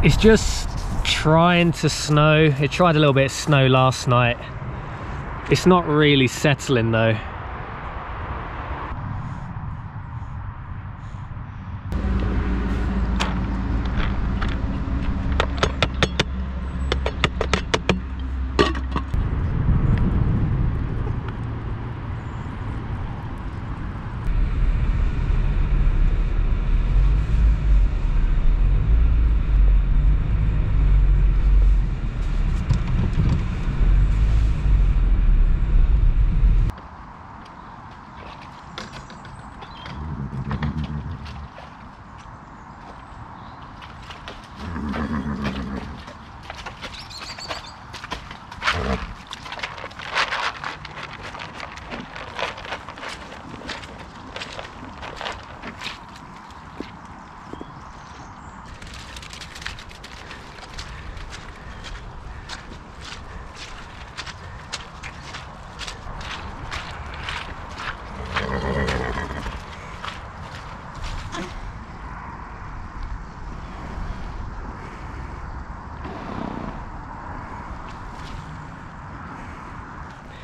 It's just trying to snow. It tried a little bit of snow last night. It's not really settling though.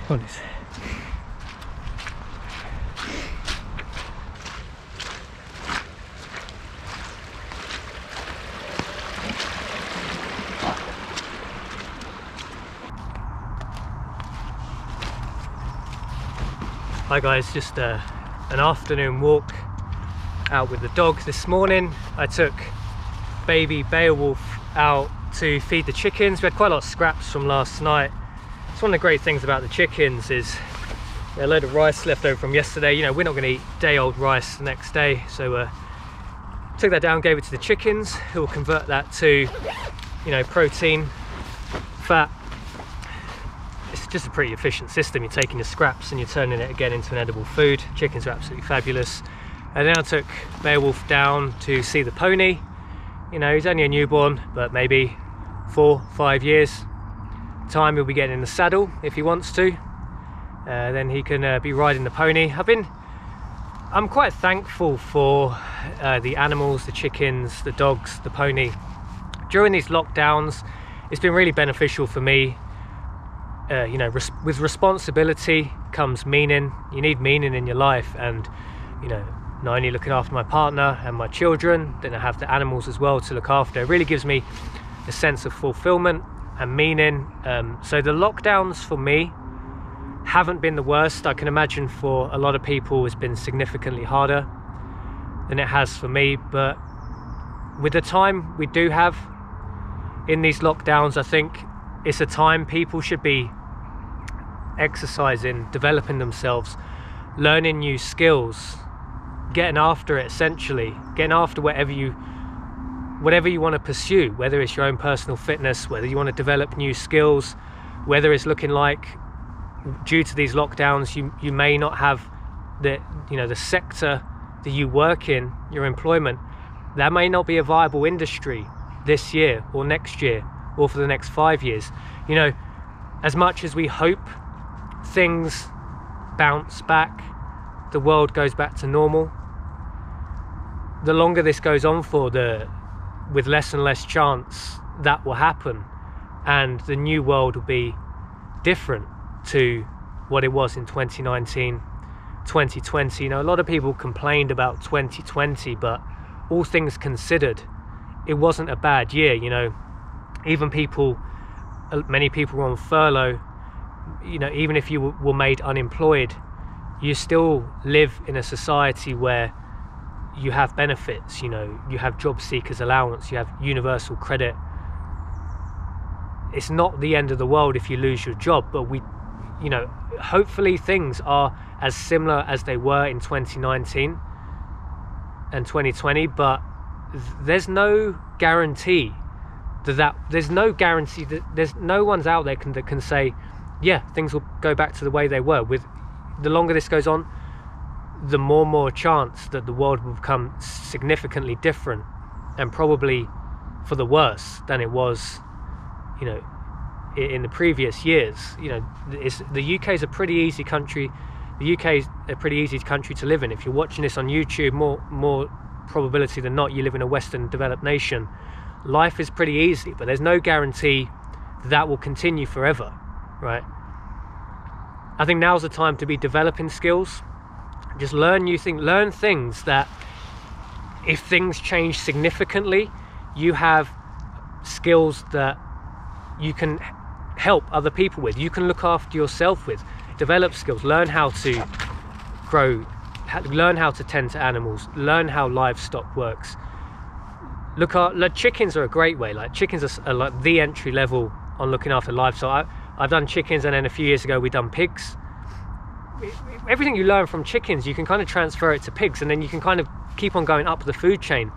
Honest. Hi guys, just an afternoon walk out with the dogs. This morning I took baby Beowulf out to feed the chickens. We had quite a lot of scraps from last night. It's one of the great things about the chickens is a load of rice left over from yesterday. You know, we're not going to eat day-old rice the next day, so took that down, gave it to the chickens, who will convert that to, you know, protein, fat. It's just a pretty efficient system. You're taking the scraps and you're turning it again into an edible food. Chickens are absolutely fabulous. And then I took Beowulf down to see the pony. You know, he's only a newborn, but maybe 4-5 years time he'll be getting in the saddle if he wants to. Then he can be riding the pony. I'm quite thankful for the animals, the chickens, the dogs, the pony. During these lockdowns, it's been really beneficial for me. You know, with responsibility comes meaning. You need meaning in your life, and you know, not only looking after my partner and my children, then I have the animals as well to look after. It really gives me a sense of fulfillment and meaning. So the lockdowns for me haven't been the worst. I can imagine for a lot of people it's been significantly harder than it has for me, but with the time we do have in these lockdowns, I think it's a time people should be exercising, developing themselves, learning new skills, getting after it, essentially getting after whatever you want to pursue, whether it's your own personal fitness, whether you want to develop new skills, whether it's looking like due to these lockdowns you may not have the sector that you work in, your employment, that may not be a viable industry this year or next year or for the next 5 years. You know, as much as we hope things bounce back, the world goes back to normal, the longer this goes on for, with less and less chance that will happen, and the new world will be different to what it was in 2019, 2020. You know, a lot of people complained about 2020, but all things considered, it wasn't a bad year. You know, even many people were on furlough. You know, even if you were made unemployed, you still live in a society where you have benefits. You know, you have job seekers allowance, you have universal credit. It's not the end of the world if you lose your job, but you know, hopefully things are as similar as they were in 2019 and 2020, but there's no guarantee there's no one's out there that can say, yeah, things will go back to the way they were. With the longer this goes on, the more chance that the world will become significantly different, and probably for the worse than it was, you know, in the previous years. You know, the UK is a pretty easy country. The UK is a pretty easy country to live in. If you're watching this on YouTube, more probability than not you live in a Western developed nation. life is pretty easy, but there's no guarantee that will continue forever, right? I think now's the time to be developing skills. Just learn new things, learn things that if things change significantly, you have skills that you can help other people with, you can look after yourself with. Develop skills, learn how to grow, learn how to tend to animals, learn how livestock works. Like chickens are a great way. Like chickens are like the entry level on looking after livestock. I've done chickens, and then a few years ago we done pigs. Everything you learn from chickens, you can kind of transfer it to pigs, and then you can kind of keep on going up the food chain,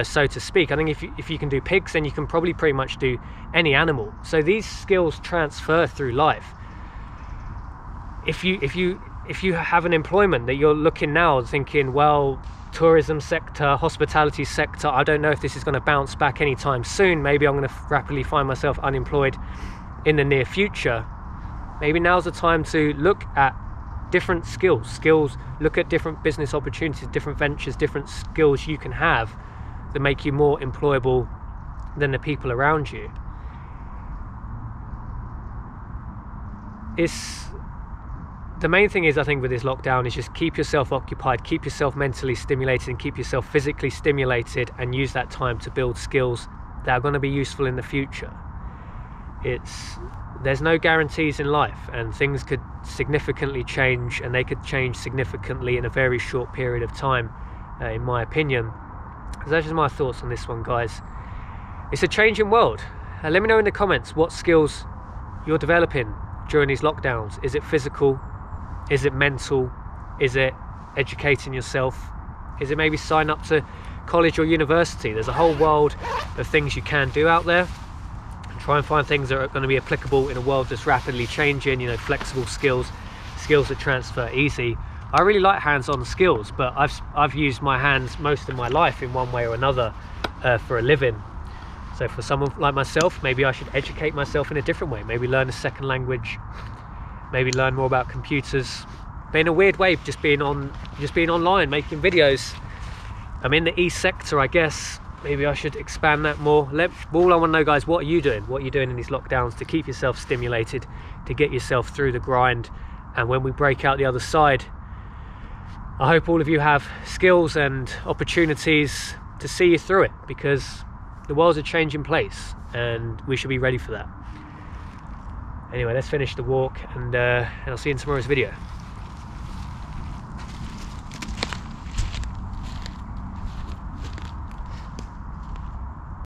so to speak. I think if you can do pigs, then you can probably pretty much do any animal. So these skills transfer through life. If you have an employment that you're looking now thinking, well, tourism sector, hospitality sector, I don't know if this is going to bounce back anytime soon, maybe I'm going to rapidly find myself unemployed in the near future, maybe now's the time to look at different skills, look at different business opportunities, different ventures, different skills you can have that make you more employable than the people around you. The main thing is, I think, with this lockdown is just keep yourself occupied, keep yourself mentally stimulated, and keep yourself physically stimulated, and use that time to build skills that are going to be useful in the future. There's no guarantees in life, and things could significantly change, and they could change significantly in a very short period of time, in my opinion. So that's just my thoughts on this one, guys. It's a changing world. Let me know in the comments what skills you're developing during these lockdowns. Is it physical? Is it mental? Is it educating yourself? Is it maybe sign up to college or university? There's a whole world of things you can do out there. And try and find things that are going to be applicable in a world that's rapidly changing, you know, flexible skills that transfer easy. I really like hands-on skills, but I've used my hands most of my life in one way or another for a living. So for someone like myself, maybe I should educate myself in a different way, maybe learn a second language, maybe learn more about computers. But in a weird way, just being online, making videos. I'm in the e-sector, I guess. Maybe I should expand that more. All I want to know, guys, what are you doing? What are you doing in these lockdowns to keep yourself stimulated, to get yourself through the grind? And when we break out the other side, I hope all of you have skills and opportunities to see you through it, because the world's a changing place and we should be ready for that. Anyway, let's finish the walk, and I'll see you in tomorrow's video.